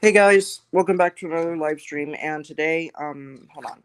Hey guys, welcome back to another live stream. And today, hold on.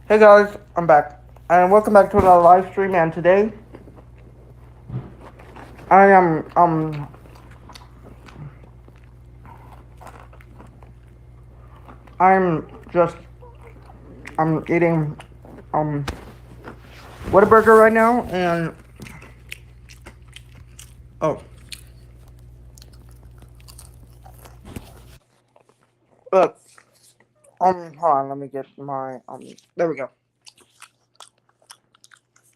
Hey guys, I'm back, and welcome back to another live stream. And today, I am I'm just I'm eating um Whataburger right now, and oh, look, hold on, let me get my there we go.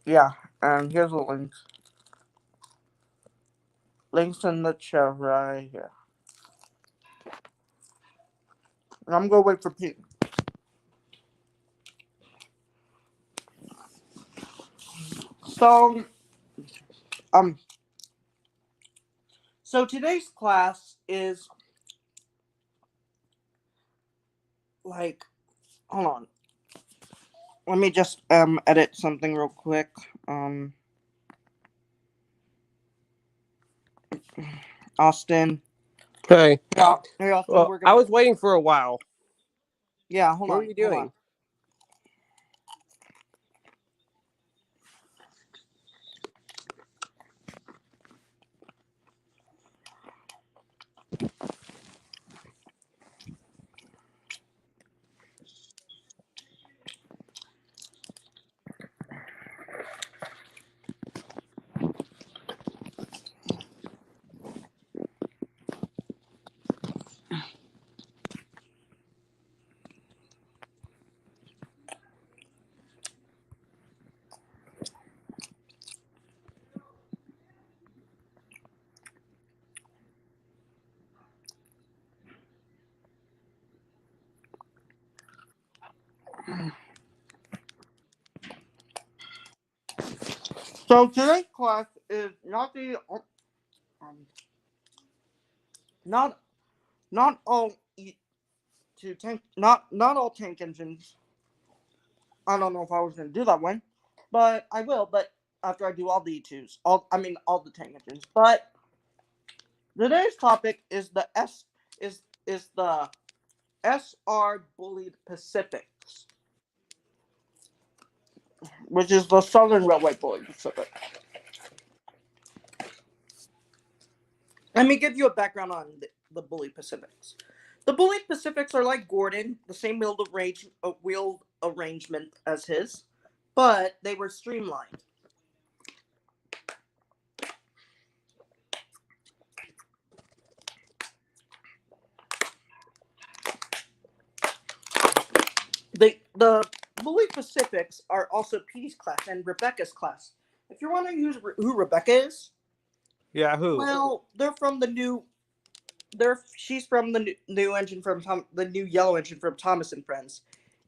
Yeah, and here's the links in the chat right here. And I'm gonna wait for Pete. So um so today's class is like, hold on, let me just edit something real quick. um Austin. Hey. Yeah. Hey, Austin, Well, we're I gonna. was waiting for a while. Yeah, hold What were on, you hold on. doing? So today's class is not the not not all to tank not all tank engines. I don't know if I was gonna do that one, but I will. But after I do all the E2s, all the tank engines. But today's topic is the SR bullied Pacifics, which is the Southern Railway bullied Pacific. Let me give you a background on the bullied Pacifics. The bullied Pacifics are like Gordon, the same wheel arrangement as his, but they were streamlined. The bullied Pacifics are also Petey's class and Rebecca's class. If you're wondering who Rebecca is, Yeah, who? well, they're from the new. She's from the new engine from the new yellow engine from Thomas and Friends,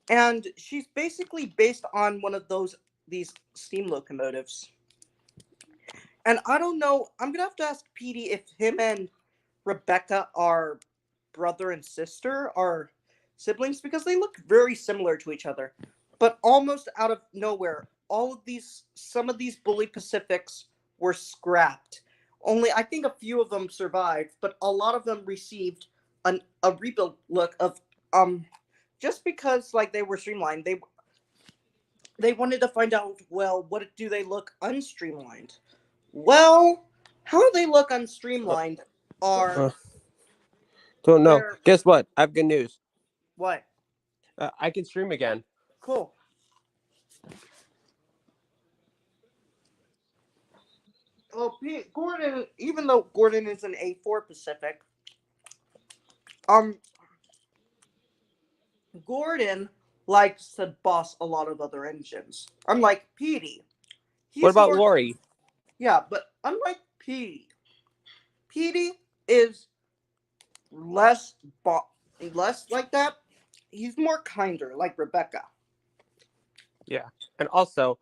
and she's basically based on one of these steam locomotives. And I don't know. I'm gonna have to ask Petey if him and Rebecca are brother and sister or siblings because they look very similar to each other. But almost out of nowhere, some of these bully Pacifics were scrapped. Only I think a few of them survived, but a lot of them received a rebuild look of just because like they were streamlined. They wanted to find out, well, what do they look unstreamlined? Well, how they look unstreamlined are Don't know. they're Guess what? I have good news. what? I can stream again. Cool. Well, Gordon, even though Gordon is an A4 Pacific, um, Gordon likes to boss a lot of other engines. Unlike Petey, What he's about more Lori? yeah, but unlike Petey is less less like that. He's more kinder, like Rebecca. Yeah, and also,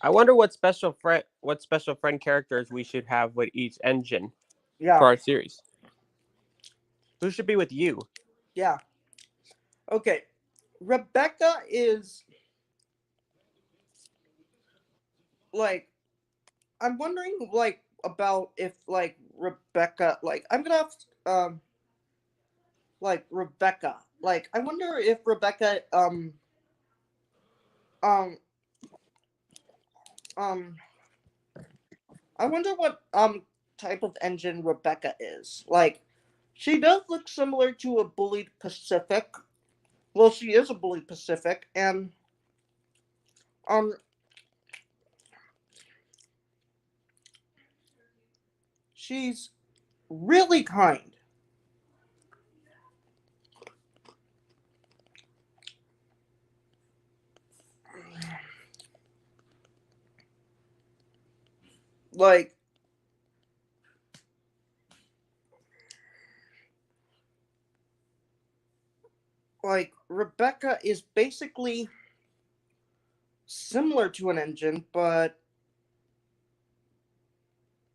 I wonder what special friend characters we should have with each engine Yeah, for our series. Who should be with you? yeah. Okay, Rebecca is like I'm wondering like about if like Rebecca like I'm gonna have like Rebecca like I wonder if Rebecca um um I wonder what type of engine Rebecca is like. She does look similar to a bullied Pacific. Well, she is a bullied Pacific, and um she's really kind. Like Rebecca is basically similar to an engine, but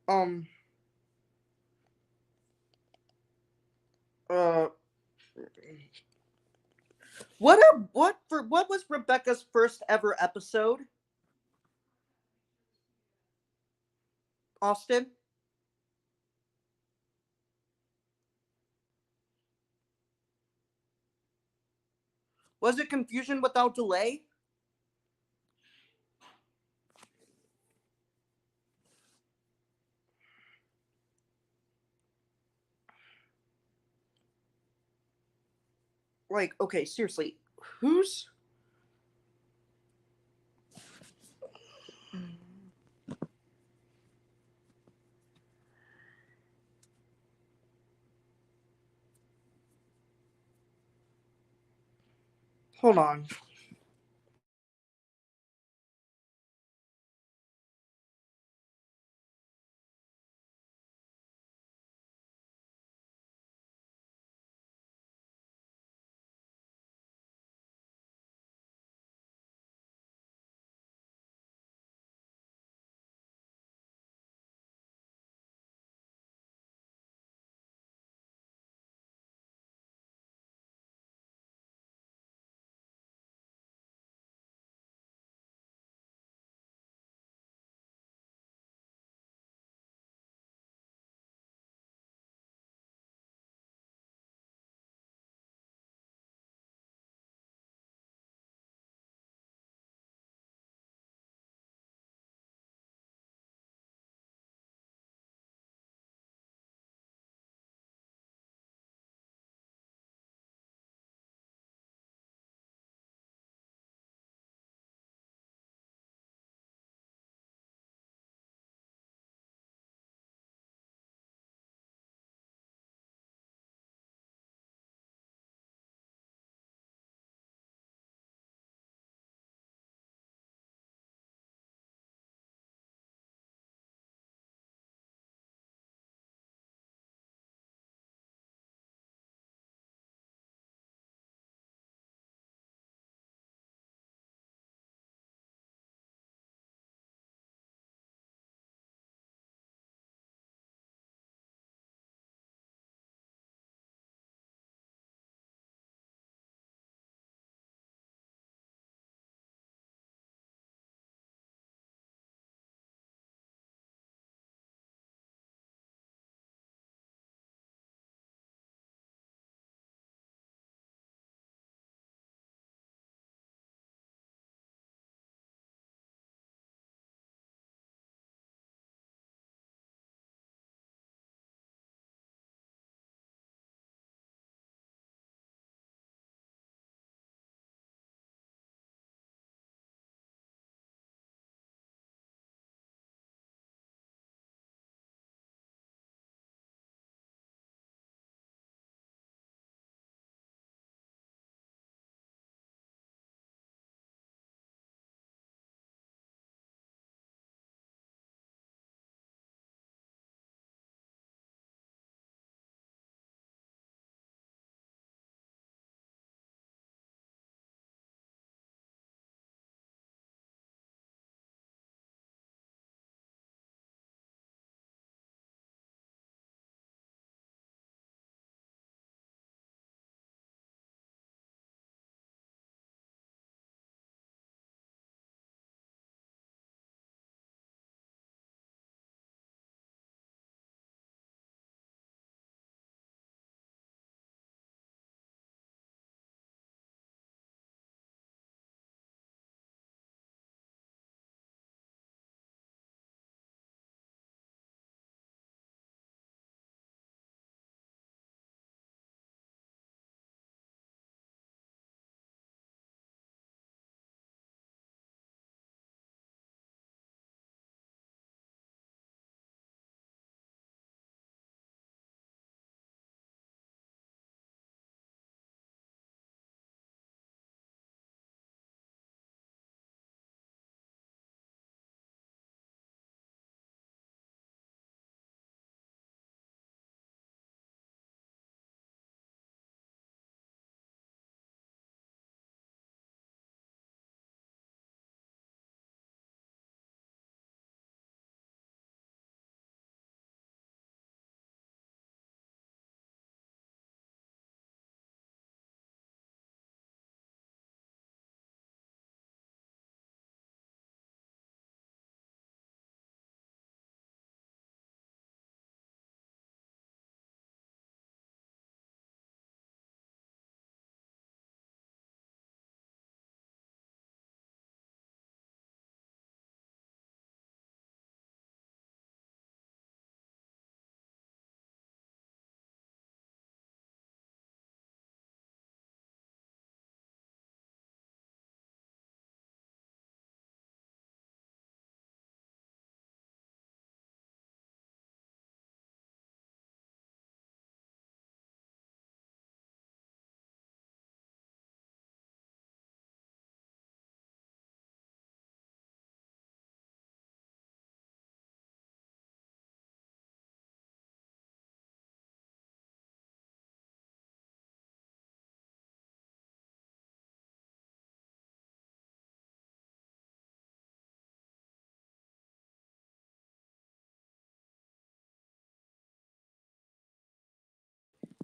um uh what was Rebecca's first ever episode? Austin? Was it Confusion Without Delay? Like, okay, seriously, who's hold on.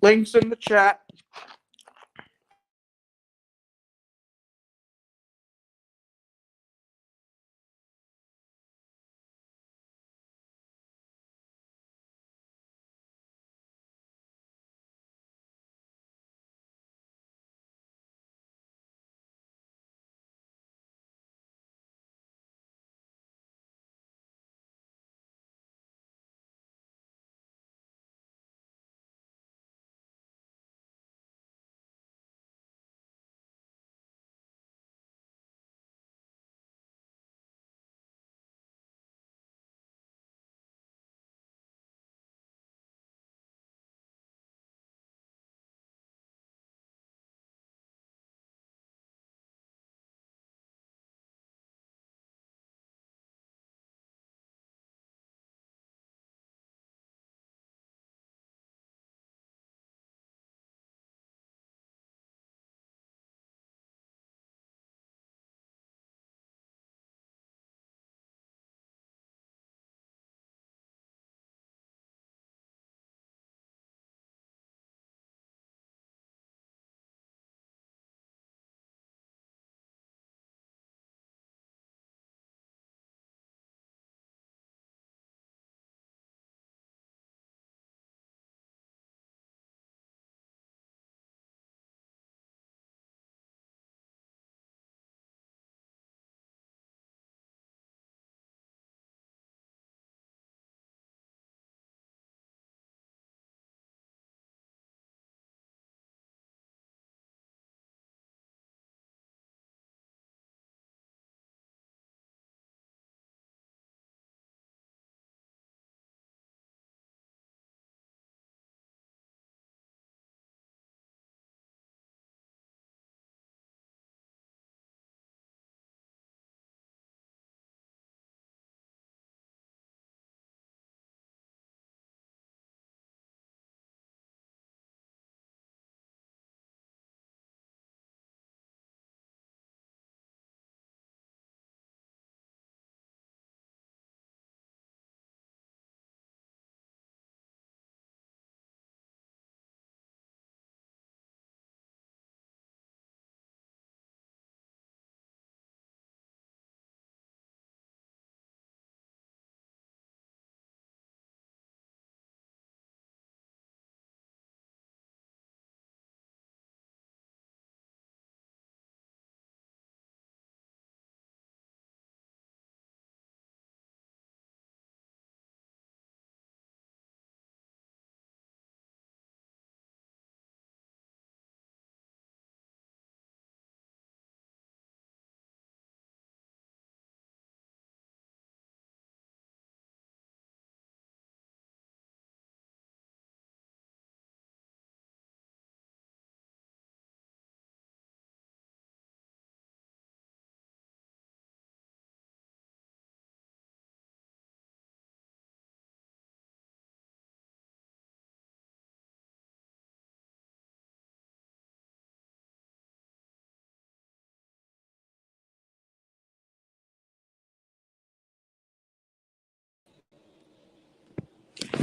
Links in the chat.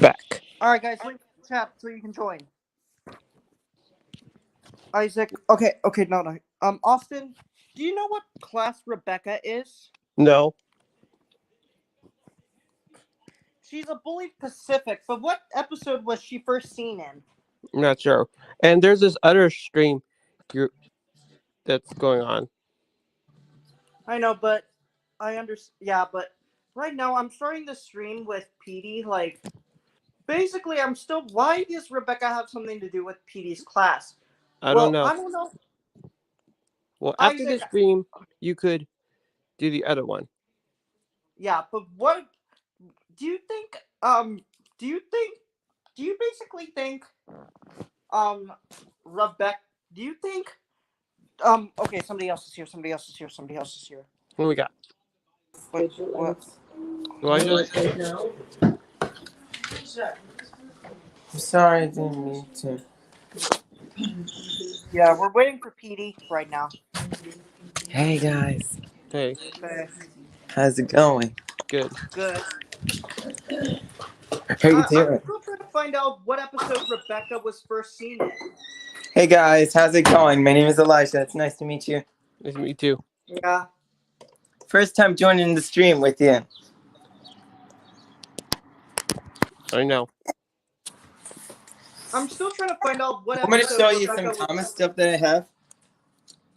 Back. All right, guys, link in the chat so you can join. Isaac. Okay. No. Austin, do you know what class Rebecca is? No, She's a bullied Pacific, but what episode was she first seen in? I'm not sure. And there's this other stream group that's going on. I know, but I understand. Yeah, but right now I'm starting the stream with Petey. Like, basically, I'm still. Why does Rebecca have something to do with Petey's class? I don't Well, know. I don't know. Well, after Isaac. the stream, you could do the other one. Yeah, but what do you think? Do you think? Do you basically think? Rebecca. Do you think? Okay, somebody else is here. Somebody else is here. Somebody else is here. What we got? Wait, what? Elijah? I'm sorry, I didn't mean to. Yeah, we're waiting for Petey right now. Hey guys, Hey, Okay, how's it going? good. good. How you I'm doing? still trying to find out what episode Rebecca was first seen in. Hey guys, how's it going? My name is Elijah. It's nice to meet you. Nice to meet you too. Yeah. First time joining the stream with you. I know. I'm still trying to find out what I'm going to episode show you Rebecca some was Thomas first- stuff that I have.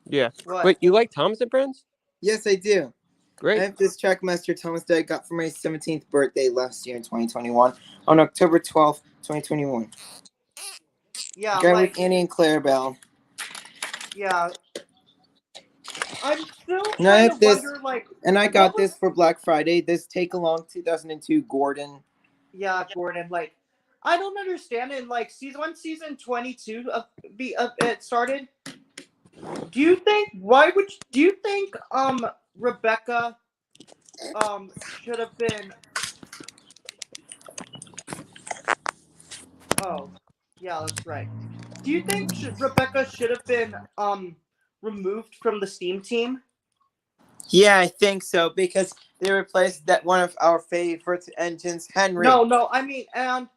Yeah. What? Wait, you like Thomas and Friends? Yes, I do. Great. I have this Trackmaster Thomas that I got for my 17th birthday last year in 2021 on October 12th, 2021. Yeah, Guy like with Annie and Claire Bell. yeah. I'm still And I trying have to this- wonder, like, And I got What was- this for Black Friday. This Take Along 2002 Gordon. yeah, Gordon, like, I don't understand it. Like, season 22 it started. Do you think Rebecca should have been? Oh, yeah, that's right. Do you think Rebecca should have been removed from the Steam team? Yeah, I think so because they replaced that one of our favorite engines, Henry. No, I mean, and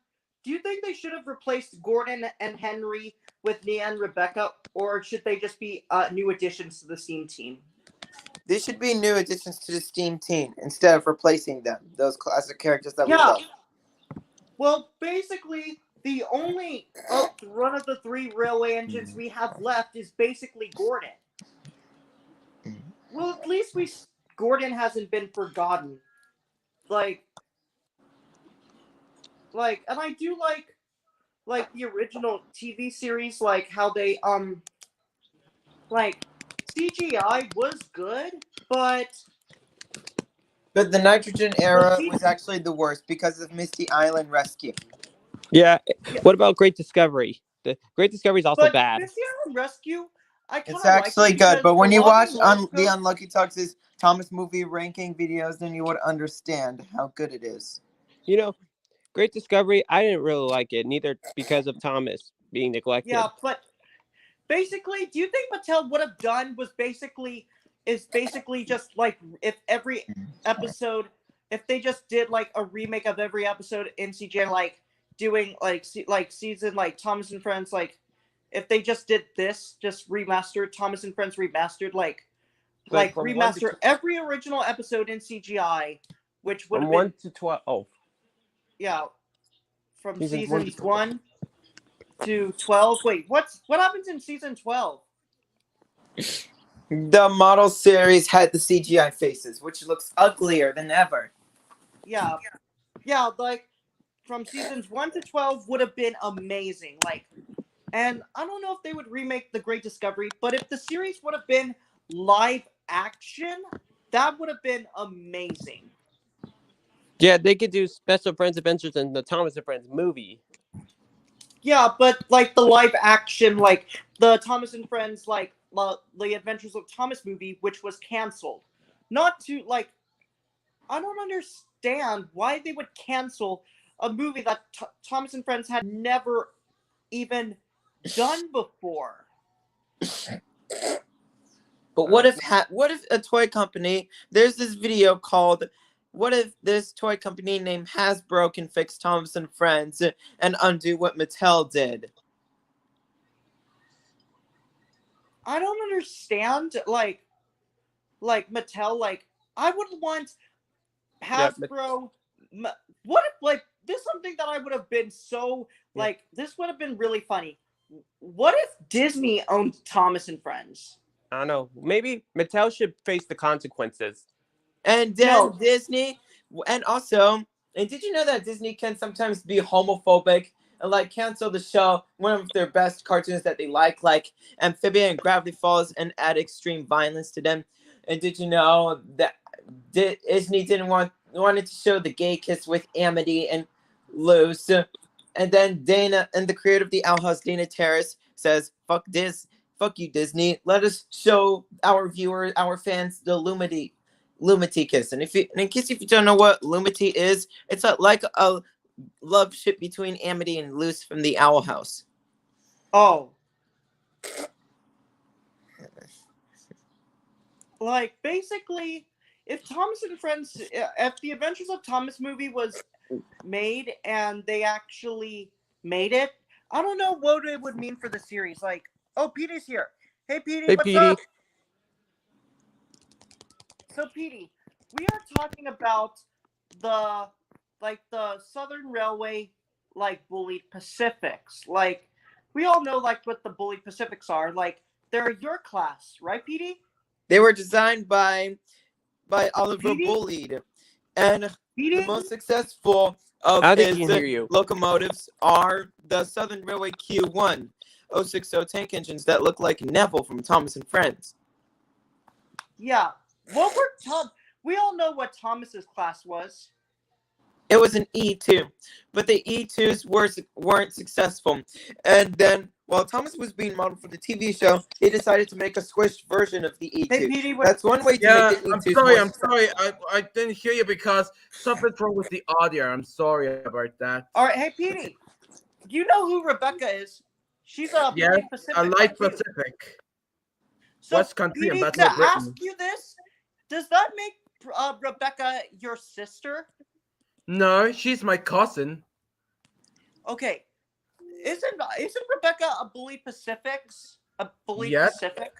do you think they should have replaced Gordon and Henry with Nia and Rebecca, or should they just be new additions to the Steam team? These should be new additions to the Steam team instead of replacing them. Those classic characters that we Yeah. love. Well, basically, the only one of the three railway engines we have left is basically Gordon. Well, at least Gordon hasn't been forgotten. Like, and I do like the original TV series, like how they like CGI was good, but But the Nitrogen era see- was actually the worst because of Misty Island Rescue. Yeah. Yeah. What about Great Discovery? The Great Discovery is also but bad. Misty Island Rescue, I kind of It's actually good, but when you watch the on Unlucky Talks' Thomas movie ranking videos, then you would understand how good it is. You know, Great Discovery, I didn't really like it, neither because of Thomas being neglected. yeah, but basically, do you think Mattel would have done was basically just like if every episode, if they just did like a remake of every episode in CGI, like doing like season like Thomas and Friends, like if they just did this, just remastered Thomas and Friends remastered, like from 1 to remaster every original episode in CGI, which would From have 1 been to 12. Oh, yeah, from Seasons 1 to seasons 1 to 12. Wait, what happens in season 12? The model series had the CGI faces, which looks uglier than ever. Yeah, like from seasons 1 to 12 would have been amazing. Like, and I don't know if they would remake The Great Discovery, but if the series would have been live action, that would have been amazing. yeah, they could do Special Friends Adventures in the Thomas and Friends movie. Yeah, but like the live action, like the Thomas and Friends, like the Adventures of Thomas movie, which was canceled. Not to like, I don't understand why they would cancel a movie that Thomas and Friends had never even done before. But what if a toy company? There's this video called "What if this toy company named Hasbro can fix Thomas and Friends and undo what Mattel did?" I don't understand, like Mattel, like I would want Yeah, Hasbro. What if like this is something that I would have been so like this would have been really funny. What if Disney owned Thomas and Friends? I don't know. Maybe Mattel should face the consequences. And then No. Disney, and also, and did you know that Disney can sometimes be homophobic and like cancel the show, one of their best cartoons that they like Amphibia and Gravity Falls, and add extreme violence to them? And did you know that Disney wanted to show the gay kiss with Amity and Luce, and then Dana and the creator of the Owl House, Dana Terrace, says, "Fuck you, Disney. Let us show our viewers, our fans, the Lumity kiss." And in case if you don't know what Lumity is, it's like a love ship between Amity and Luce from the Owl House. Oh. Like basically, if Thomas and Friends, if the Adventures of Thomas movie was made and they actually made it, I don't know what it would mean for the series. Like, oh, Petey's here. Hey, Petey, Hey, what's Petey. up? So, Petey, we are talking about the Southern Railway, bullied Pacifics. Like, we all know what the bullied Pacifics are. Like, they're your class, right, Petey? They were designed by Oliver Petey? Bullied, and the Petey? most successful of I don't think his he can hear you. locomotives are the Southern Railway Q1 060 tank engines that look like Neville from Thomas and Friends. Yeah. We all know what Thomas's class was. It was an E2, but the E2s weren't successful. And then, while Thomas was being modeled for the TV show, he decided to make a squished version of the E2. Hey, Petey, That's one way to Yeah, make the I'm E2s sorry. more I'm sorry. I didn't hear you because something's wrong with the audio. I'm sorry about that. All right, hey, Petey, do you know who Rebecca is? She's a Yes, Bullied Pacific. I like like you. Pacific. So, West Country and Petey, Battle to of Britain. ask you this, does that make Rebecca your sister? No, she's my cousin. Okay, isn't Rebecca a Bullied Pacifics? A Bullied Yes. Pacific?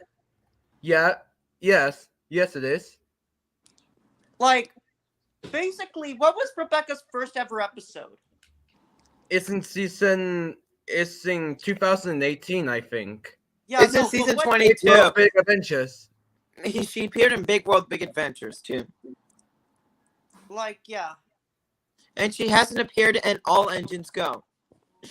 Yeah. Yes, it is. Like, basically, what was Rebecca's first ever episode? It's in 2018, I think. Yeah, It's in but season what- 22. World Big Adventures. She appeared in Big World, Big Adventures, too. Like, yeah, And she hasn't appeared in All Engines Go.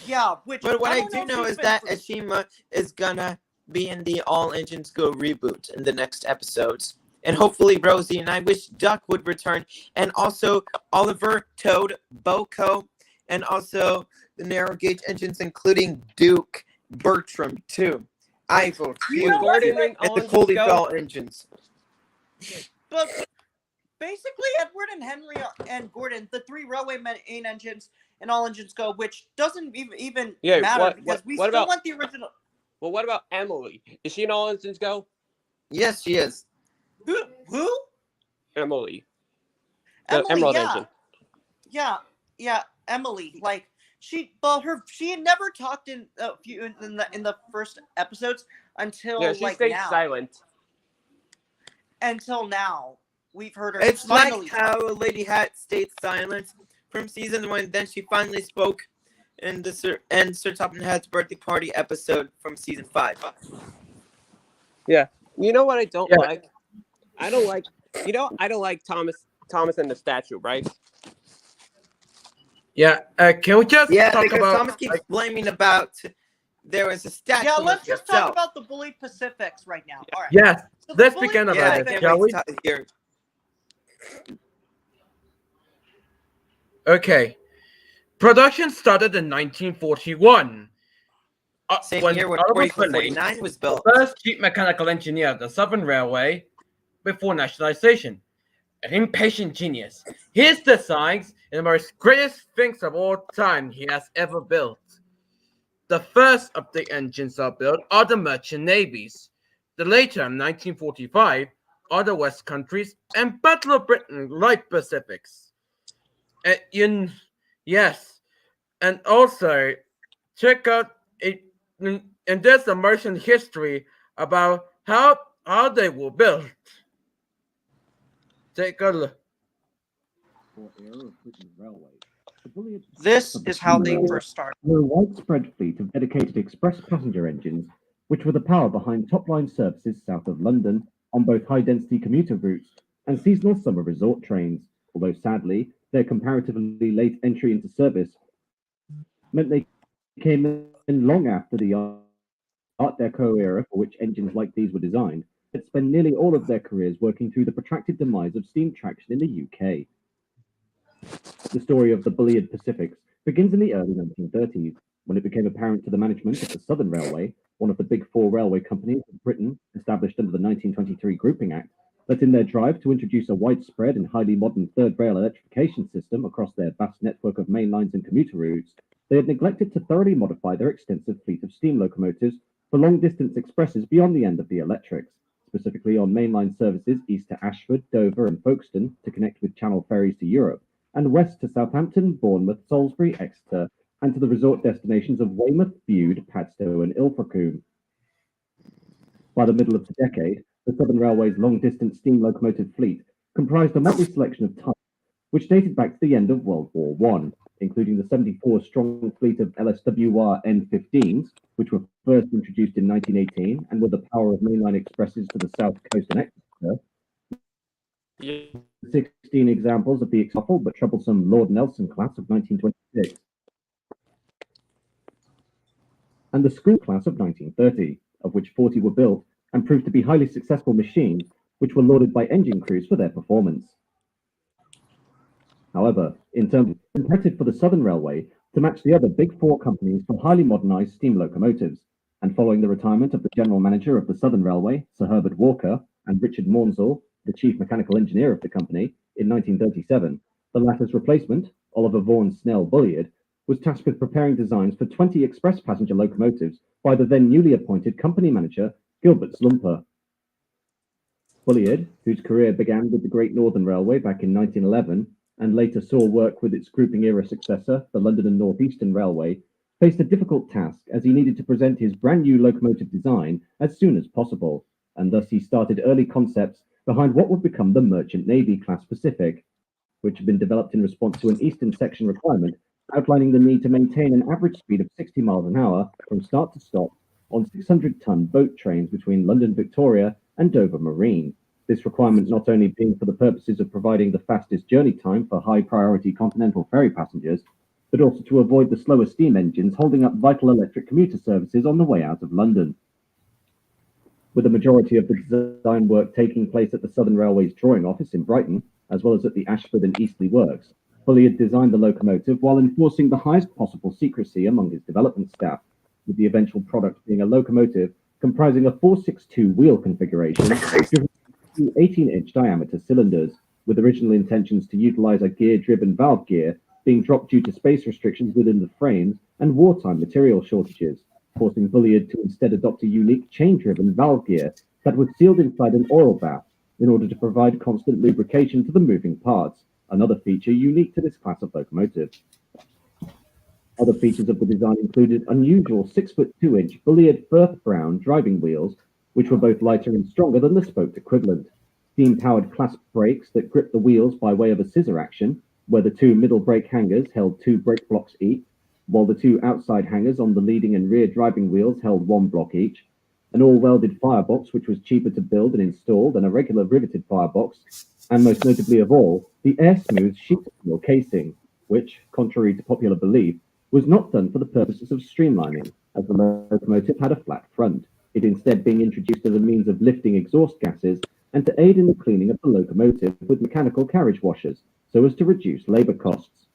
yeah. Which, But what I don't do if know she's is been that through- Ashima is gonna be in the All Engines Go reboot in the next episodes. And hopefully Rosie, and I wish Duck would return. And also Oliver, Toad, Boko, and also the narrow gauge engines, including Duke, Bertram, too. Eiffel, You know Hugh, what? Gordon and All the Engines Coley Go? Bell engines. But basically, Edward and Henry and Gordon, the three railway main engines and all engines go, which doesn't even Yeah, matter because we what still about- want the original. Well, what about Emily? Is she in All Engines Go? Yes, she is. Who? Emily. The Emily, Emerald yeah. Engine. Yeah, Emily. Like she had never talked in the first episodes until Yeah, she like stayed now. silent. Until now, we've heard her. It's finally like how Lady Hat stayed silent from season 1, then she finally spoke in the Sir Topham Hatt's birthday party episode from season 5. You know what I don't Yeah. like? I don't like Thomas and the statue, right? Yeah. Can we just Yeah, talk because about? Thomas keeps blaming about there was a statue. Yeah, of let's just herself. talk about the Bullied Pacifics right now. All right. Yes. So the Let's Bullied begin about Yeah, I it, can't shall wait we? to hear. Okay. Production started in 1941. Same when year when Oliver 4449 was built. the first chief mechanical engineer of the Southern Railway before nationalization. An impatient genius. His designs are the most greatest things of all time he has ever built. The first of the engines are built are the merchant navies. The later, in 1945, are the West Countries and Battle of Britain light Pacifics. Yes, and also check out it. And there's a merchant history about how they were built. Take a look. This is how they first started. Were a widespread fleet of dedicated express passenger engines, which were the power behind top-line services south of London on both high-density commuter routes and seasonal summer resort trains, although sadly, their comparatively late entry into service meant they came in long after the Art Deco era for which engines like these were designed, had spent nearly all of their careers working through the protracted demise of steam traction in the UK. The story of the bullied Pacifics begins in the early 1930s, when it became apparent to the management of the Southern Railway, one of the big four railway companies of Britain, established under the 1923 Grouping Act, that in their drive to introduce a widespread and highly modern third rail electrification system across their vast network of main lines and commuter routes, they had neglected to thoroughly modify their extensive fleet of steam locomotives for long-distance expresses beyond the end of the electrics, specifically on mainline services east to Ashford, Dover, and Folkestone to connect with Channel ferries to Europe, and west to Southampton, Bournemouth, Salisbury, Exeter, and to the resort destinations of Weymouth, Bude, Padstow, and Ilfracombe. By the middle of the decade, the Southern Railway's long-distance steam locomotive fleet comprised a motley selection of types, which dated back to the end of World War I, including the 74-strong fleet of LSWR N15s, which were first introduced in 1918 and were the power of mainline expresses to the south coast and Exeter. 16 examples of the example but troublesome Lord Nelson class of 1926, and the school class of 1930, of which 40 were built and proved to be highly successful machines, which were lauded by engine crews for their performance. However, in terms of competitive for the Southern Railway to match the other big four companies for highly modernized steam locomotives, and following the retirement of the general manager of the Southern Railway, Sir Herbert Walker, and Richard Maunsell, the chief mechanical engineer of the company, in 1937, the latter's replacement, Oliver Vaughan Snell Bullied, was tasked with preparing designs for 20 express passenger locomotives by the then newly appointed company manager, Gilbert Slumper. Bullied, whose career began with the Great Northern Railway back in 1911, and later saw work with its grouping-era successor, the London and North Eastern Railway, faced a difficult task as he needed to present his brand-new locomotive design as soon as possible, and thus he started early concepts behind what would become the Merchant Navy Class Pacific, which had been developed in response to an Eastern Section requirement outlining the need to maintain an average speed of 60 miles an hour from start to stop on 600-ton boat trains between London Victoria and Dover Marine. This requirement not only being for the purposes of providing the fastest journey time for high-priority continental ferry passengers, but also to avoid the slower steam engines holding up vital electric commuter services on the way out of London. With the majority of the design work taking place at the Southern Railway's drawing office in Brighton, as well as at the Ashford and Eastleigh works, Bullied designed the locomotive while enforcing the highest possible secrecy among his development staff, with the eventual product being a locomotive comprising a 462 wheel configuration driven two 18-inch diameter cylinders, with original intentions to utilize a gear-driven valve gear being dropped due to space restrictions within the frames and wartime material shortages, forcing Bullied to instead adopt a unique chain-driven valve gear that was sealed inside an oil bath in order to provide constant lubrication to the moving parts, another feature unique to this class of locomotive. Other features of the design included unusual 6'2" Bullied Firth Brown driving wheels, which were both lighter and stronger than the spoked equivalent, steam-powered clasp brakes that gripped the wheels by way of a scissor action, where the two middle brake hangers held 2 brake blocks each, while the 2 outside hangers on the leading and rear driving wheels held 1 block each, an all-welded firebox which was cheaper to build and install than a regular riveted firebox, and most notably of all, the air-smooth sheet steel casing, which, contrary to popular belief, was not done for the purposes of streamlining, as the locomotive had a flat front, it instead being introduced as a means of lifting exhaust gases and to aid in the cleaning of the locomotive with mechanical carriage washers, so as to reduce labour costs.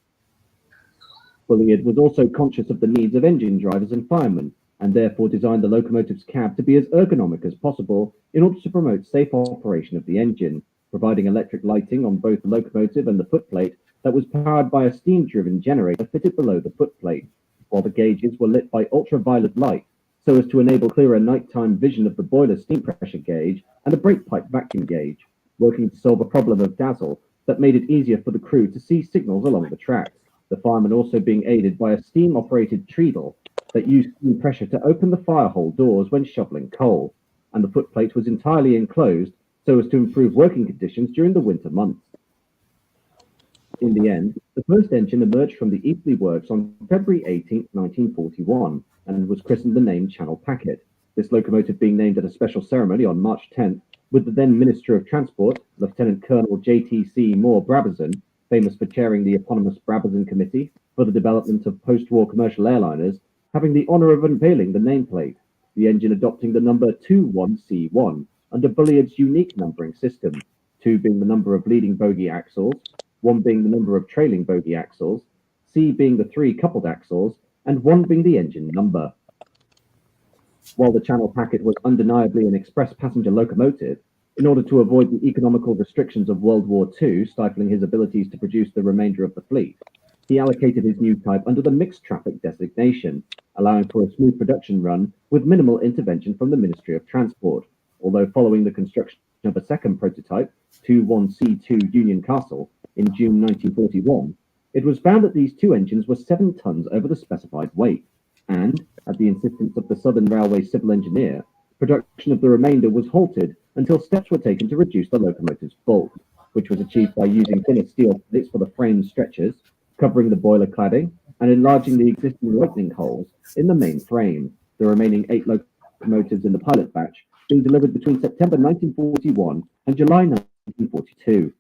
Bullied was also conscious of the needs of engine drivers and firemen, and therefore designed the locomotive's cab to be as ergonomic as possible in order to promote safe operation of the engine, providing electric lighting on both the locomotive and the footplate that was powered by a steam-driven generator fitted below the footplate, while the gauges were lit by ultraviolet light, so as to enable clearer nighttime vision of the boiler steam pressure gauge and a brake pipe vacuum gauge, working to solve a problem of dazzle that made it easier for the crew to see signals along the tracks, the firemen also being aided by a steam-operated treadle that used steam pressure to open the firehole doors when shoveling coal, and the footplate was entirely enclosed so as to improve working conditions during the winter months. In the end, the first engine emerged from the Eastleigh Works on February 18, 1941, and was christened the name Channel Packet, this locomotive being named at a special ceremony on March 10th, with the then Minister of Transport, Lieutenant Colonel J.T.C. Moore Brabazon, famous for chairing the eponymous Brabazon Committee for the development of post-war commercial airliners, having the honour of unveiling the nameplate, the engine adopting the number 21C1 under Bullied's unique numbering system, 2 being the number of leading bogie axles, 1 being the number of trailing bogie axles, C being the 3 coupled axles, and 1 being the engine number. While the Channel Packet was undeniably an express passenger locomotive, in order to avoid the economical restrictions of World War II stifling his abilities to produce the remainder of the fleet, he allocated his new type under the mixed traffic designation, allowing for a smooth production run with minimal intervention from the Ministry of Transport, although following the construction of a second prototype, 21C2 Union Castle, in June 1941, it was found that these two engines were 7 tons over the specified weight, and, at the insistence of the Southern Railway civil engineer, production of the remainder was halted until steps were taken to reduce the locomotive's bulk, which was achieved by using thinner steel plates for the frame stretchers, covering the boiler cladding, and enlarging the existing lightning holes in the main frame. The remaining 8 locomotives in the pilot batch being delivered between September 1941 and July 1942.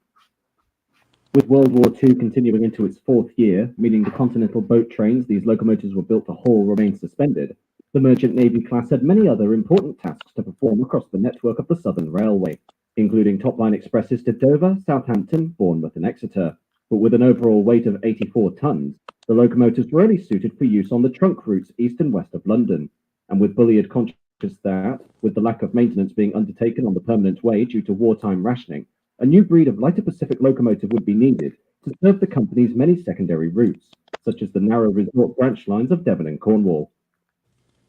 With World War II continuing into its 4th year, meaning the continental boat trains these locomotives were built to haul remained suspended, the Merchant Navy class had many other important tasks to perform across the network of the Southern Railway, including top-line expresses to Dover, Southampton, Bournemouth and Exeter. But with an overall weight of 84 tons, the locomotives were only suited for use on the trunk routes east and west of London, and with Bullied conscious that, with the lack of maintenance being undertaken on the permanent way due to wartime rationing, a new breed of lighter Pacific locomotive would be needed to serve the company's many secondary routes, such as the narrow resort branch lines of Devon and Cornwall.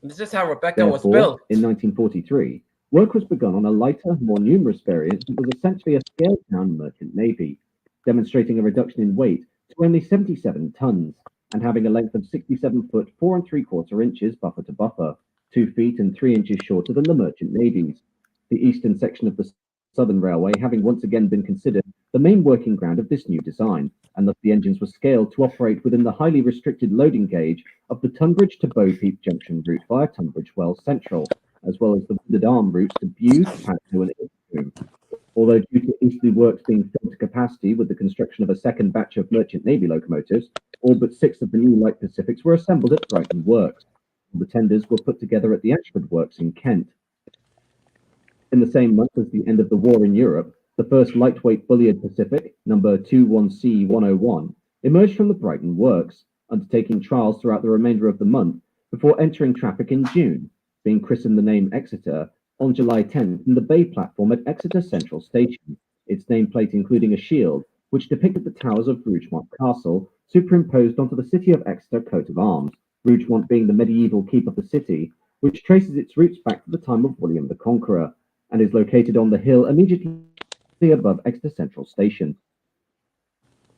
This is how Rebecca was Therefore, built. in 1943, work was begun on a lighter, more numerous variant that was essentially a scaled-down merchant navy, demonstrating a reduction in weight to only 77 tons and having a length of 67 foot 4 3/4 inches buffer to buffer, 2 feet and 3 inches shorter than the merchant navies. The eastern section of the Southern Railway having once again been considered the main working ground of this new design, and thus the engines were scaled to operate within the highly restricted loading gauge of the Tunbridge to Bo Peep Junction route via Tunbridge Wells Central, as well as the wooded arm routes to Bude, Padstow and Ilfracombe. Although due to easterly works being filled to capacity with the construction of a second batch of Merchant Navy locomotives, all but 6 of the new light Pacifics were assembled at Brighton Works. The tenders were put together at the Ashford Works in Kent. In the same month as the end of the war in Europe, the first lightweight Bullied Pacific, number 21C101, emerged from the Brighton Works, undertaking trials throughout the remainder of the month before entering traffic in June, being christened the name Exeter on July 10th in the bay platform at Exeter Central Station, its nameplate including a shield which depicted the towers of Rougemont Castle superimposed onto the city of Exeter coat of arms, Rougemont being the medieval keep of the city, which traces its roots back to the time of William the Conqueror, and is located on the hill immediately above Exeter Central Station.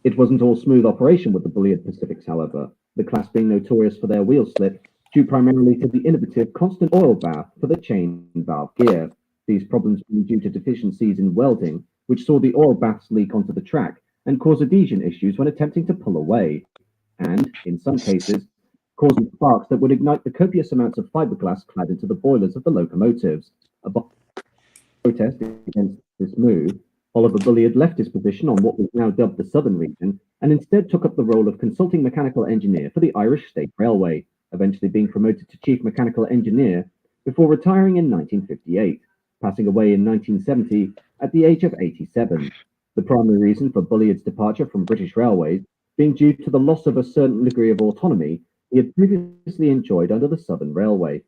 It wasn't all smooth operation with the Bullied Pacifics, however, the class being notorious for their wheel slip, due primarily to the innovative constant oil bath for the chain valve gear. These problems being due to deficiencies in welding, which saw the oil baths leak onto the track and cause adhesion issues when attempting to pull away, and, in some cases, causing sparks that would ignite the copious amounts of fiberglass clad into the boilers of the locomotives. A protest against this move, Oliver Bullied left his position on what was now dubbed the Southern Region and instead took up the role of consulting mechanical engineer for the Irish State Railway, eventually being promoted to chief mechanical engineer before retiring in 1958, passing away in 1970 at the age of 87. The primary reason for Bullied's departure from British Railways being due to the loss of a certain degree of autonomy he had previously enjoyed under the Southern Railway.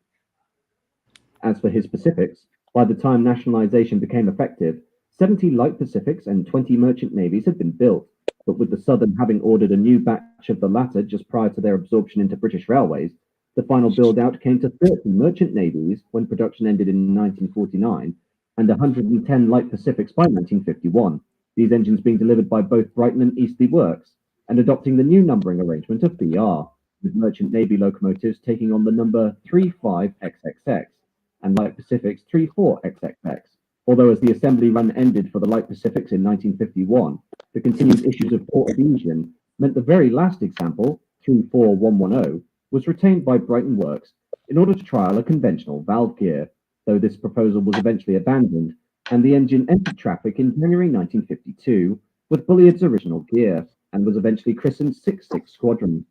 As for his Pacifics, by the time nationalisation became effective, 70 light Pacifics and 20 merchant navies had been built, but with the Southern having ordered a new batch of the latter just prior to their absorption into British Railways, the final build-out came to 30 merchant navies when production ended in 1949, and 110 light Pacifics by 1951, these engines being delivered by both Brighton and Eastleigh Works, and adopting the new numbering arrangement of BR, with merchant navy locomotives taking on the number 35XXX, and light Pacifics 34XXX. Although as the assembly run ended for the light Pacifics in 1951, the continued issues of port adhesion meant the very last example, 34110, was retained by Brighton Works in order to trial a conventional valve gear, though this proposal was eventually abandoned, and the engine entered traffic in January 1952 with Bullied's original gear, and was eventually christened 66 Squadron.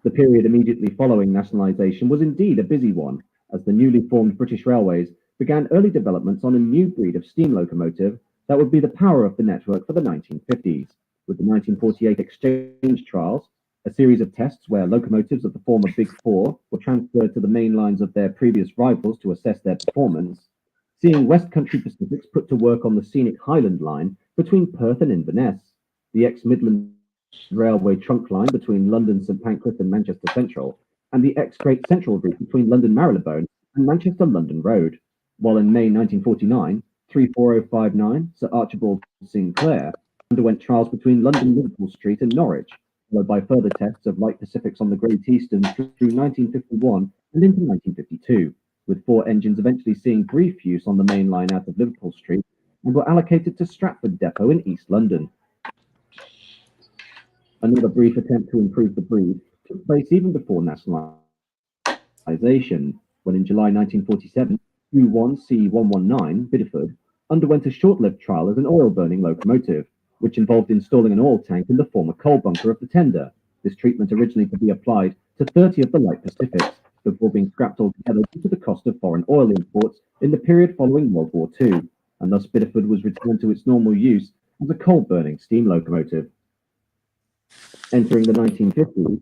The period immediately following nationalisation was indeed a busy one, as the newly formed British Railways began early developments on a new breed of steam locomotive that would be the power of the network for the 1950s, with the 1948 exchange trials, a series of tests where locomotives of the former Big Four were transferred to the main lines of their previous rivals to assess their performance, seeing West Country Pacifics put to work on the scenic Highland Line between Perth and Inverness, the ex-Midland Railway trunk line between London St Pancras and Manchester Central, and the ex-Great Central route between London Marylebone and Manchester London Road. while in May 1949, 34059 Sir Archibald Sinclair underwent trials between London Liverpool Street and Norwich, followed by further tests of light Pacifics on the Great Eastern through 1951 and into 1952, with 4 engines eventually seeing brief use on the main line out of Liverpool Street and were allocated to Stratford Depot in East London. Another brief attempt to improve the breed took place even before nationalisation, when in July 1947, U1C119 Bideford underwent a short-lived trial as an oil-burning locomotive, which involved installing an oil tank in the former coal bunker of the tender. This treatment originally to be applied to 30 of the light Pacifics, before being scrapped altogether due to the cost of foreign oil imports in the period following World War II, and thus Bideford was returned to its normal use as a coal-burning steam locomotive. Entering the 1950s,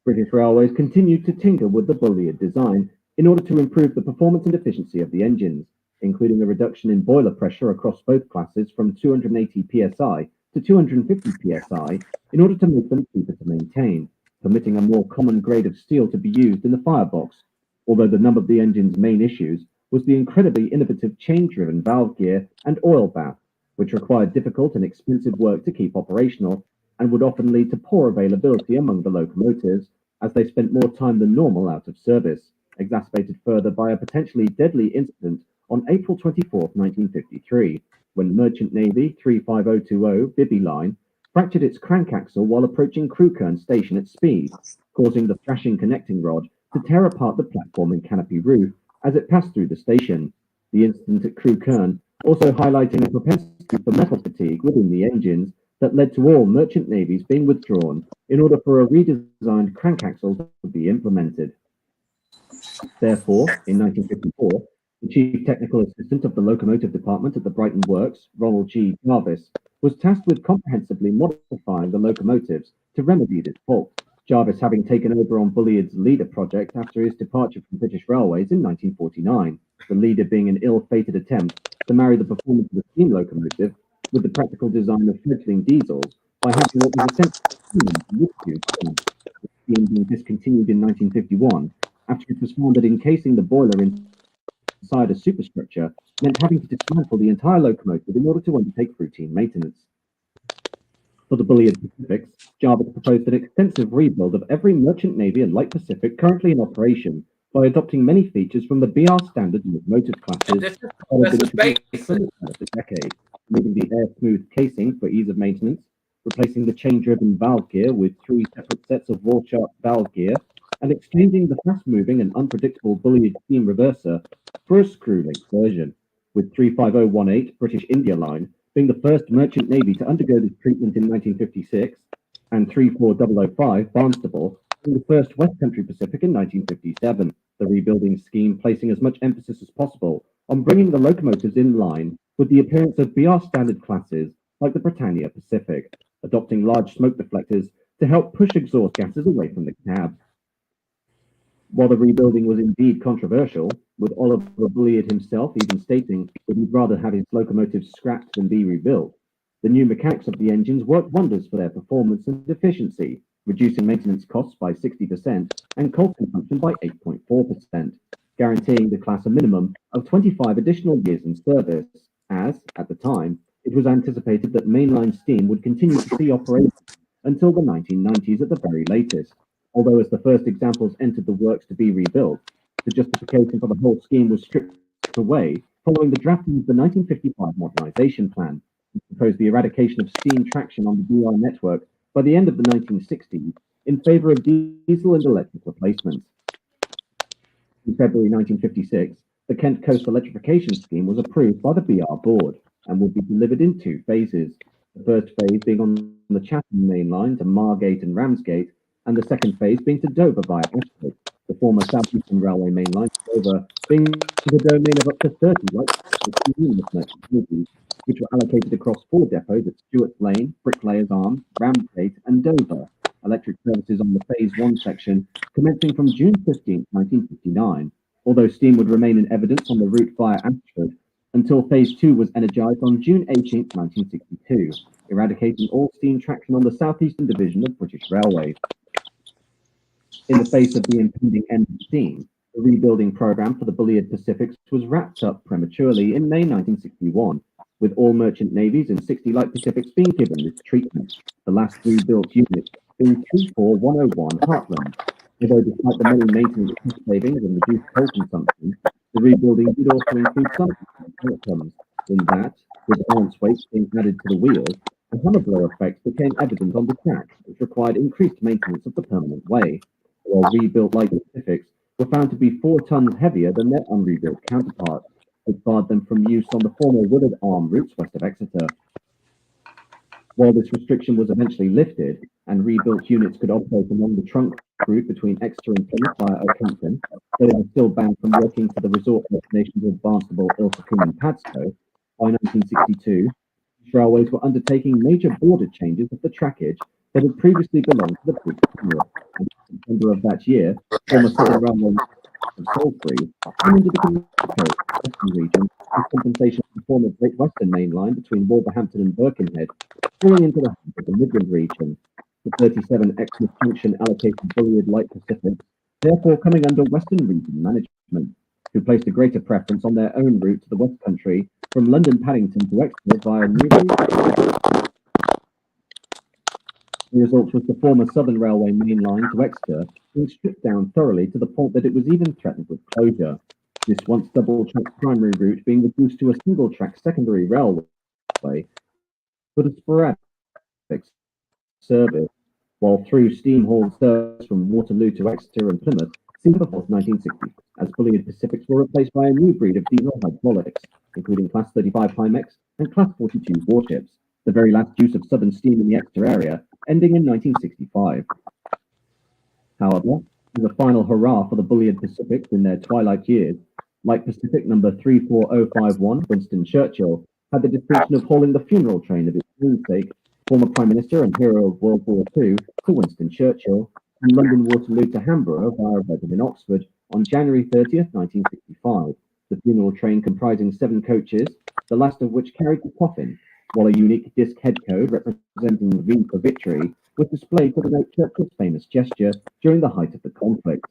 British Railways continued to tinker with the bullied design in order to improve the performance and efficiency of the engines, including a reduction in boiler pressure across both classes from 280 psi to 250 psi in order to make them cheaper to maintain, permitting a more common grade of steel to be used in the firebox, although the number of the engine's main issues was the incredibly innovative chain-driven valve gear and oil bath, which required difficult and expensive work to keep operational and would often lead to poor availability among the locomotives as they spent more time than normal out of service, exacerbated further by a potentially deadly incident on April 24, 1953, when Merchant Navy 35020 Bibby Line fractured its crank axle while approaching Crewkerne Station at speed, causing the thrashing connecting rod to tear apart the platform and canopy roof as it passed through the station. The incident at Crewkerne also highlighting a propensity for metal fatigue within the engines that led to all merchant navies being withdrawn in order for a redesigned crank axle to be implemented. Therefore, in 1954, the Chief Technical Assistant of the Locomotive Department at the Brighton Works, Ronald G. Jarvis, was tasked with comprehensively modifying the locomotives to remedy this fault, Jarvis having taken over on Bullied's Leader project after his departure from British Railways in 1949, the Leader being an ill-fated attempt to marry the performance of a steam locomotive with the practical design of fledgling diesels by having what was essentially steam being discontinued in 1951 after it was found that encasing the boiler inside a superstructure meant having to dismantle the entire locomotive in order to undertake routine maintenance. For the bullied Pacifics, Jarvis proposed an extensive rebuild of every merchant navy and light Pacific currently in operation by adopting many features from the BR standard locomotive classes This developed is in the decade, moving the air smooth casing for ease of maintenance, replacing the chain-driven valve gear with 3 separate sets of wall-sharp valve gear, and exchanging the fast-moving and unpredictable bullied steam reverser for a screw-link version, with 35018 British India Line being the first merchant navy to undergo this treatment in 1956, and 34005 Barnstable being the first West Country Pacific in 1957, the rebuilding scheme placing as much emphasis as possible on bringing the locomotives in line with the appearance of BR standard classes like the Britannia Pacific, adopting large smoke deflectors to help push exhaust gases away from the cab. While the rebuilding was indeed controversial, with Oliver Bullied himself even stating that he'd rather have his locomotives scrapped than be rebuilt, the new mechanics of the engines worked wonders for their performance and efficiency, reducing maintenance costs by 60% and coal consumption by 8.4%, guaranteeing the class a minimum of 25 additional years in service, as, at the time, it was anticipated that mainline steam would continue to see operations until the 1990s at the very latest. Although as the first examples entered the works to be rebuilt, the justification for the whole scheme was stripped away following the drafting of the 1955 Modernisation Plan, which proposed the eradication of steam traction on the BR network by the end of the 1960s in favour of diesel and electric replacements. In February 1956, the Kent Coast Electrification Scheme was approved by the BR Board and would be delivered in 2 phases, the first phase being on the Chatham main line to Margate and Ramsgate, and the second phase being to Dover via Ashford, the former South Eastern Railway main line to Dover being the domain of up to 30 light merchant which were allocated across 4 depots at Stewart's Lane, Bricklayers Arms, Ramsgate, and Dover. Electric services on the Phase 1 section commencing from June 15, 1959, although steam would remain in evidence on the route via Ashford until Phase 2 was energised on June 18, 1962, eradicating all steam traction on the southeastern division of British Railways. In the face of the impending end of steam, The rebuilding program for the bullied Pacifics was wrapped up prematurely in May 1961, with all merchant navies and 60 light Pacifics being given this treatment, the last rebuilt unit being 34101 Heartland. Although despite the many maintenance cost savings and reduced coal consumption, the rebuilding did also include some outcomes, in that, with balance weights being added to the wheels, the hammer blow effect became evident on the track, which required increased maintenance of the permanent way, while rebuilt light Pacifics were found to be 4 tons heavier than their unrebuilt counterparts, which barred them from use on the former Willard Arm routes west of Exeter. While this restriction was eventually lifted, and rebuilt units could operate along the trunk route between Exeter and Plymouth via Oakhampton, but it was still banned from working to the resort destinations of Barnstable, Ilfracombe, and Padstow. By 1962, these railways were undertaking major border changes of the trackage that had previously belonged to the British Empire. In September of that year, former Southern Railway of Salisbury came into the Western region with compensation for the former Great Western Main Line between Wolverhampton and Birkenhead, falling into the hands of the Midland region. The 37 Exmouth Junction allocated bullied light Pacifics, therefore coming under Western Region management, who placed a greater preference on their own route to the West Country from London Paddington to Exeter via Newbury. The result was the former Southern Railway main line to Exeter being stripped down thoroughly to the point that it was even threatened with closure. This once double-track primary route being reduced to a single-track secondary railway, but a sporadic service, while through steam-hauled service from Waterloo to Exeter and Plymouth, seen before 1960, as bullied Pacifics were replaced by a new breed of diesel hydraulics, including Class 35 Hymex and Class 42 warships, the very last use of southern steam in the Exeter area, ending in 1965. However, as a final hurrah for the bullied Pacifics in their twilight years, Light Pacific number 34051, Winston Churchill, had the distinction of hauling the funeral train of its namesake, former Prime Minister and hero of World War II, Sir Winston Churchill, from London Waterloo to Hamborough via Reading in Oxford on January 30th, 1965. The funeral train comprising 7 coaches, the last of which carried the coffin, while a unique disc head code representing the V for victory was displayed to denote Churchill's famous gesture during the height of the conflict.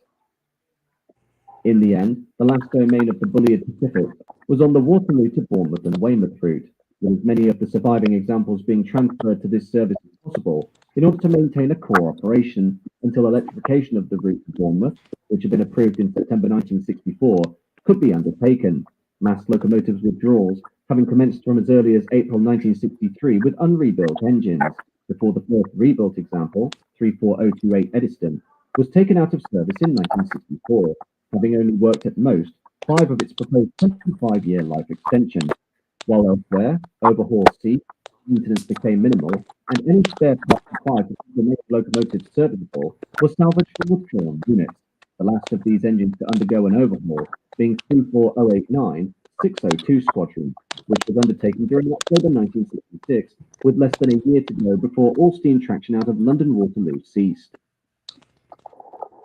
In the end, the last domain of the bullied Pacific was on the Waterloo to Bournemouth and Weymouth route, with many of the surviving examples being transferred to this service as possible in order to maintain a core operation until electrification of the route to Bournemouth, which had been approved in September 1964, could be undertaken. Mass locomotives withdrawals having commenced from as early as April 1963 with unrebuilt engines, before the first rebuilt example, 34028 Eddystone, was taken out of service in 1964, having only worked at most 5 of its proposed 25-year life extension, while elsewhere, overhaul ceased, maintenance became minimal, and any spare parts required to make locomotives serviceable was salvaged from withdrawn units, the last of these engines to undergo an overhaul being 34089 602 Squadron, which was undertaken during October 1966, with less than a year to go before all steam traction out of London Waterloo ceased.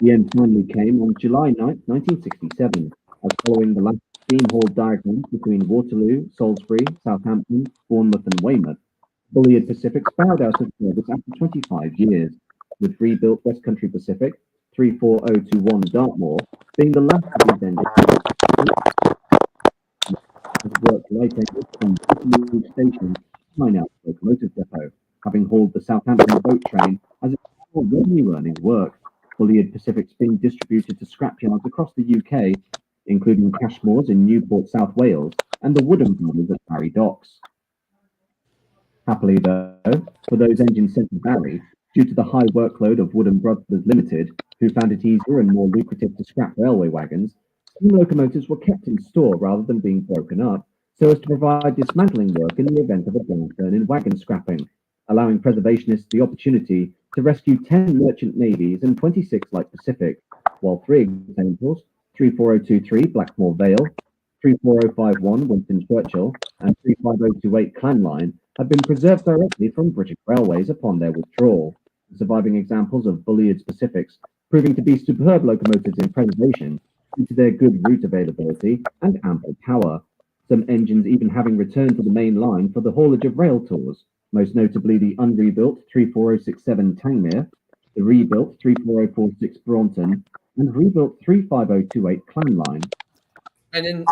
The end finally came on July 9, 1967, as following the last steam-hauled diagrams between Waterloo, Salisbury, Southampton, Bournemouth, and Weymouth, bullied Pacifics bowed out of service after 25 years, with rebuilt West Country Pacific 34021 Dartmoor being the last of these engines worked light engines from Waterloo Station to Mineout Locomotive Depot, having hauled the Southampton boat train as its revenue-earning work. Bullied Pacifics being distributed to scrapyards across the UK, including Cashmore's in Newport, South Wales, and the Woodham Brothers at Barry Docks. Happily, though, for those engines sent to Barry, due to the high workload of Woodham Brothers Limited, who found it easier and more lucrative to scrap railway wagons, steam locomotives were kept in store rather than being broken up, so as to provide dismantling work in the event of a downturn in wagon scrapping, allowing preservationists the opportunity to rescue 10 merchant navies and 26 light Pacific, while 3 examples, 34023 Blackmore Vale, 34051 Winston Churchill, and 35028 Clan Line have been preserved directly from British Railways upon their withdrawal. The surviving examples of bullied Pacifics proving to be superb locomotives in preservation due to their good route availability and ample power, some engines even having returned to the main line for the haulage of rail tours, most notably the unrebuilt 34067 Tangmere, the rebuilt 34046 Braunton, and rebuilt 35028 Clan Line. And in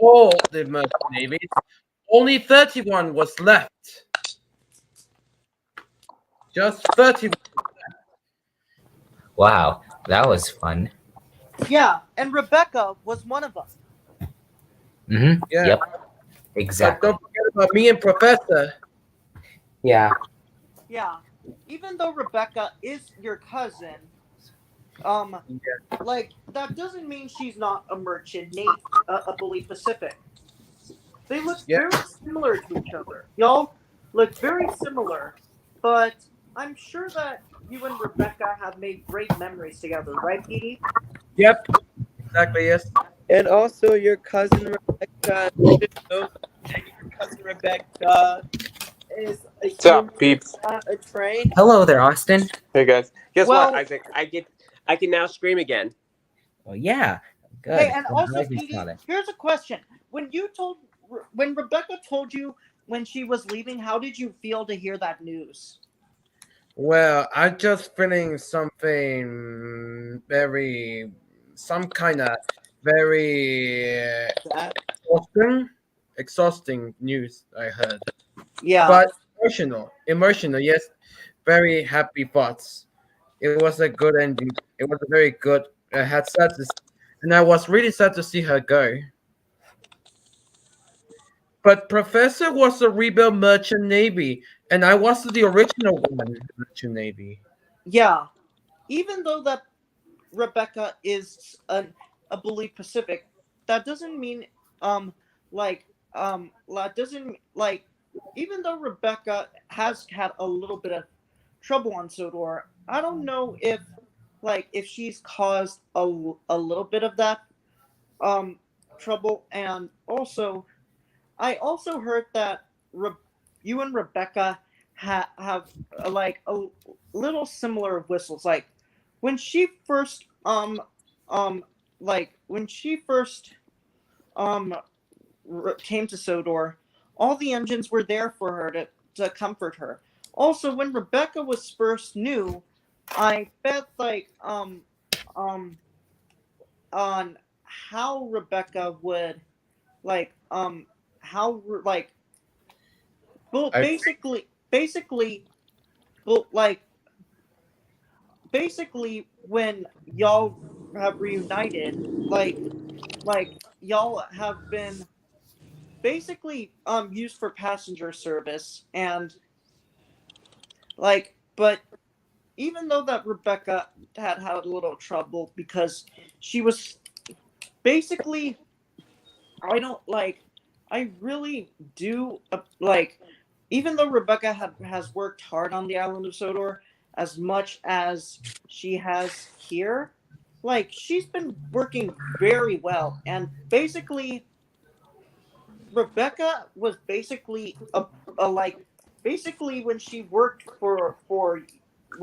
all the merchant navies, only 31 was left. Just 31. Wow, that was fun. Yeah, and Rebecca was one of them. Yeah. Yep. But Exactly. don't forget about me and Professor. Yeah. Yeah, even though Rebecca is your cousin, like that doesn't mean she's not a merchant navy, a bully Pacific. They look Yeah. very similar to each other. Y'all look very similar, but I'm sure that you and Rebecca have made great memories together, right, Petey? Yep. Exactly. Yes. And also your cousin Rebecca too. And your cousin Rebecca is a What's up, human, peeps? not a train. Hello there, Austin. Hey guys, guess Well- what, Isaac? I can now scream again. Well, yeah. Good. Hey, and I'm also, glad you Petey, saw that. here's a question: when Rebecca told you when she was leaving, how did you feel to hear that news? Well, I just feeling something very, some kind of very That exhausting news I heard. Yeah, But emotional, yes, very happy thoughts. It was a good ending. It was a very good. I had sad to, and I was really sad to see her go. But Professor was a rebuilt merchant navy, and I was the original one merchant navy. yeah. Even though that Rebecca is a bully Pacific, that doesn't mean like that doesn't like even though Rebecca has had a little bit of trouble on Sodor, I don't know if she's caused a little bit of that trouble. And also I also heard that you and Rebecca have like a little similar whistles. Like when she first when she first um came to Sodor, all the engines were there for her to comfort her. Also, when Rebecca was first new, I felt like on how Rebecca would like how like well I basically well basically when y'all have reunited like y'all have been basically used for passenger service. And but even though that Rebecca had a little trouble because she was basically I don't like I really do even though Rebecca has worked hard on the island of Sodor as much as she has here, like she's been working very well. And basically Rebecca was basically a like basically when she worked for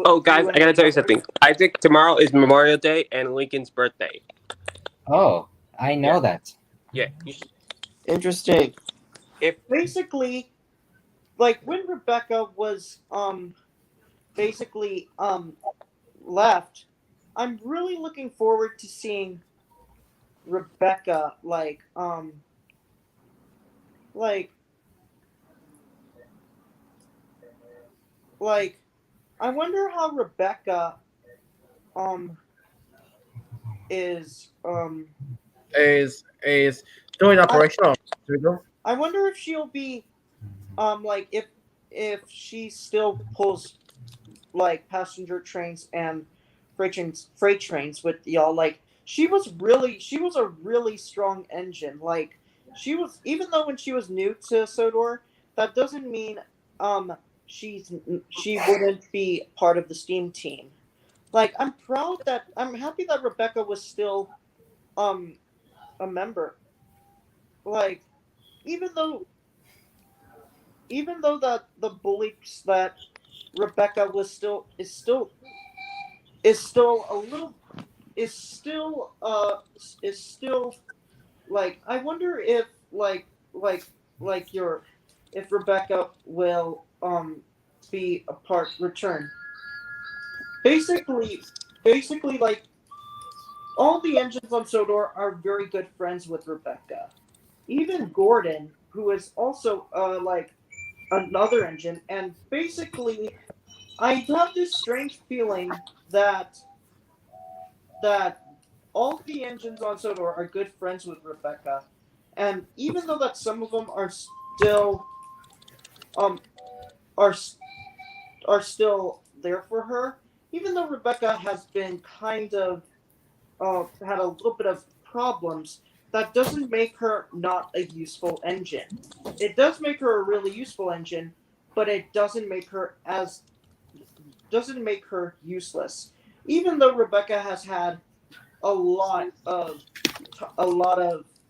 Oh, guys, you I and gotta tell you Rebecca. something. Isaac, tomorrow is Memorial Day and Lincoln's birthday. Oh, I know Yeah. that. Yeah, interesting. if Basically, like when Rebecca was basically left, I'm really looking forward to seeing Rebecca like like I wonder how Rebecca um is is doing operational. I wonder if she'll be like if she still pulls like passenger trains and freight trains with y'all. Like she was a really strong engine. Like she was, even though when she was new to Sodor, that doesn't mean um she wouldn't be part of the steam team. Like I'm happy that Rebecca was still um a member. Like even though that the bullies that Rebecca was still a little is still like I wonder if like your if Rebecca will be a part return. Basically like all the engines on Sodor are very good friends with Rebecca. Even Gordon, who is also like another engine, and basically, I have this strange feeling that that all the engines on Sodor are good friends with Rebecca, and even though that some of them are still um are are still there for her, even though Rebecca has been kind of had a little bit of problems, that doesn't make her not a useful engine. It does make her a really useful engine, but it doesn't make her useless. Even though Rebecca has had a lot of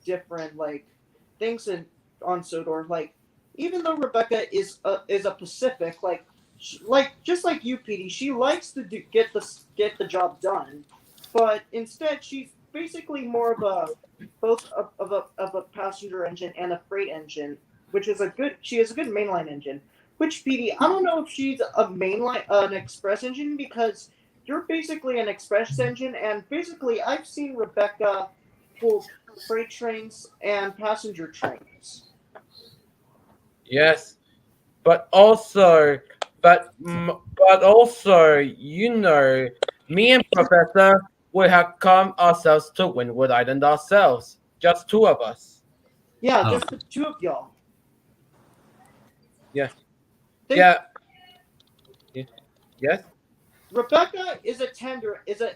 different like things in on Sodor, like even though Rebecca is a Pacific, like just like you, Petey, she likes to get the job done, but instead she's basically more of a both of a passenger engine and a freight engine, which is a good she is a good mainline engine. Which Petey, I don't know if she's a mainline an express engine because you're basically an express engine, and basically I've seen Rebecca pull freight trains and passenger trains. Yes, but also, but also, me and Professor we have come ourselves to Windward Island ourselves, just two of us. Yeah, Oh. just the two of y'all. Yeah, They, yeah, yes. Rebecca is a tender. Is a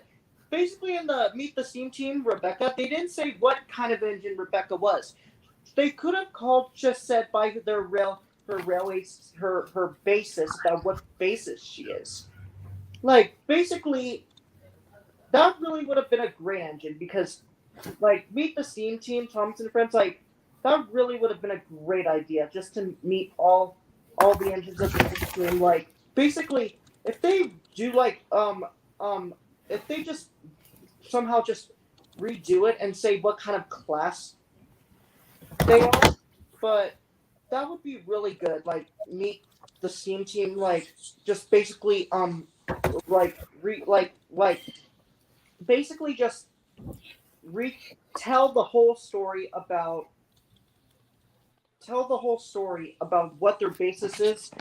basically in the Meet the Steam team. Rebecca. They didn't say what kind of engine Rebecca was. They could have just said by her railways her basis about what basis she is. Like basically, that really would have been a great engine because like Meet the Steam team, Thomas and friends, like that really would have been a great idea just to meet all the engines of the team. Like basically, if they do if they just somehow just redo it and say what kind of class they are, but that would be really good. Like Meet the Steam team, like just basically like basically just retell the whole story about what their basis is.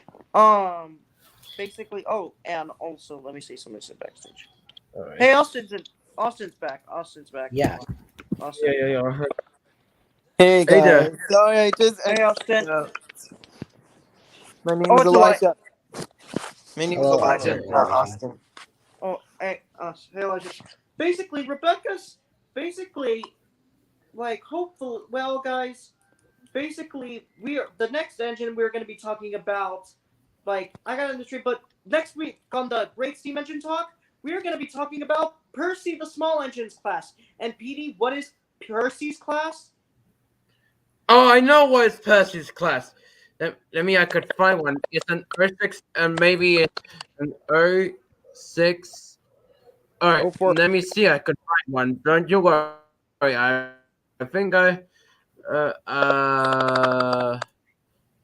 Basically. Oh, and also let me say something backstage. All right. Hey, Austin's back. Austin's back. Yeah. Austin. Yeah. Hey Hey there. guys, sorry I just Hey, Austin. my name Oh, is it's Eli- Elijah. My name is Hello, Elijah, Elijah. not Austin. Oh, hey, hey, Elijah. Basically, Rebecca's like hopeful. Well, guys, basically we are the next engine we're going to be talking about. Like I got in the street, but next week on the Great Steam Engine Talk, we are going to be talking about Percy the Small Engines class. And Petey, what is Percy's class? Oh, I know what is Percy's class. Let me. I could find one. It's an O6 and maybe an O6. All right. Oh, for Let me see. I could find one. Don't you worry. I think uh uh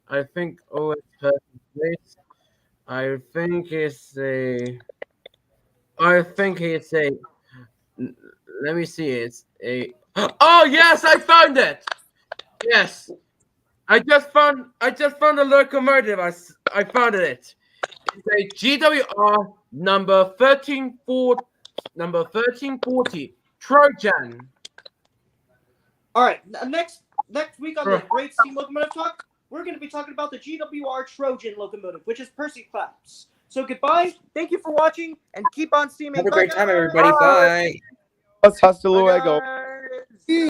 I think it's Percy's place. I think it's a. I think it's a. Let me see. It's a. Oh yes, I found it. Yes. I just found the locomotive. I found it. It's a GWR number 1340 Trojan. All right, next week on the Great Steam Locomotive Talk, we're going to be talking about the GWR Trojan locomotive, which is Percy class. So goodbye. Thank you for watching, and keep on steaming. Have a great Bye, time, guys. everybody. Bye. Hasta Bye, luego. guys.